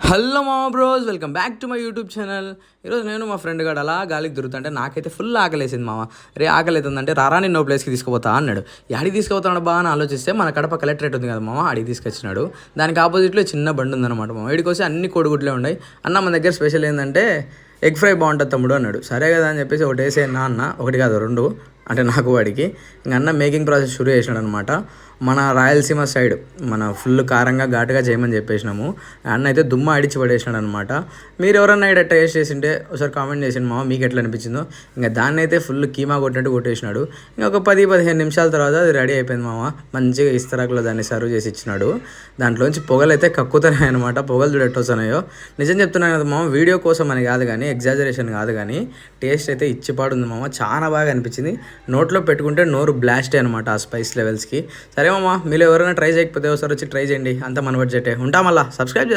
Hello మామ bros, welcome back to my YouTube channel. ఈరోజు నేను మా ఫ్రెండ్ గారు అలా గాలికి తిరుగుతుంటే నాకైతే ఫుల్ ఆకలేసింది మామ. రే ఆకలి అవుతుందంటే రారా నేను ప్లేస్కి తీసుకుపోతా అన్నాడు. యాడికి తీసుకుపోతాడు బాగా అని ఆలోచిస్తే మన కడప కలెక్టరేట్ ఉంది కదా మామ, ఆడికి తీసుకొచ్చినాడు. దానికి ఆపోజిట్లో చిన్న బండి ఉందన్నమాట మామ. వీడికి వచ్చి అన్ని కోడిగుడ్లే ఉన్నాయి. అన్న మన దగ్గర స్పెషల్ ఏంటంటే ఎగ్ ఫ్రై బాగుంటుంది తమ్ముడు అన్నాడు. సరే కదా అని చెప్పేసి ఒకటి వేసేనా అన్న, ఒకటి కాదు రెండు, అంటే నాకు వాడికి ఇంక అన్న మేకింగ్ ప్రాసెస్ షురూ చేసినాడు అనమాట. మన రాయలసీమ సైడ్ మన ఫుల్ కారంగా ఘాటుగా చేయమని చెప్పేసినాము. అన్న అయితే దుమ్మ అడిచి పడేసినాడు అనమాట. మీరు ఎవరన్నా ఇక్కడ టేస్ట్ చేసింటే ఒకసారి కామెంట్ చేసిండు మామ, మీకు ఎట్లా అనిపించిందో. ఇంకా దాన్ని అయితే ఫుల్ కీమా కొట్టినట్టు కొట్టేసినాడు. ఇంకా ఒక 10-15 నిమిషాల తర్వాత అది రెడీ అయిపోయింది మామ. మంచిగా ఇస్తరాకులో దాన్ని సర్వ్ చేసి ఇచ్చినాడు. దాంట్లోంచి పొగలు అయితే కక్కుతున్నాయి అనమాట. పొగలు చూడు ఎట్టొస్తున్నాయో. నిజం చెప్తున్నాను కదా మామ, వీడియో కోసం అని కాదు కానీ, ఎగ్జాజరేషన్ కాదు కానీ, టేస్ట్ అయితే ఇచ్చిపాడుంది మామ. చాలా బాగా అనిపించింది. నోట్లో పెట్టుకుంటే నోరు బ్లాస్టే అనమాట ఆ స్పైస్ లెవెల్స్కి. సరే మామ, మీరు ఎవరైనా ట్రై చేయకపోతే ఒకసారి వచ్చి ట్రై చేయండి. అంతా మన బడ్జెటే. ఉంటా, మళ్ళీ సబ్స్క్రైబ్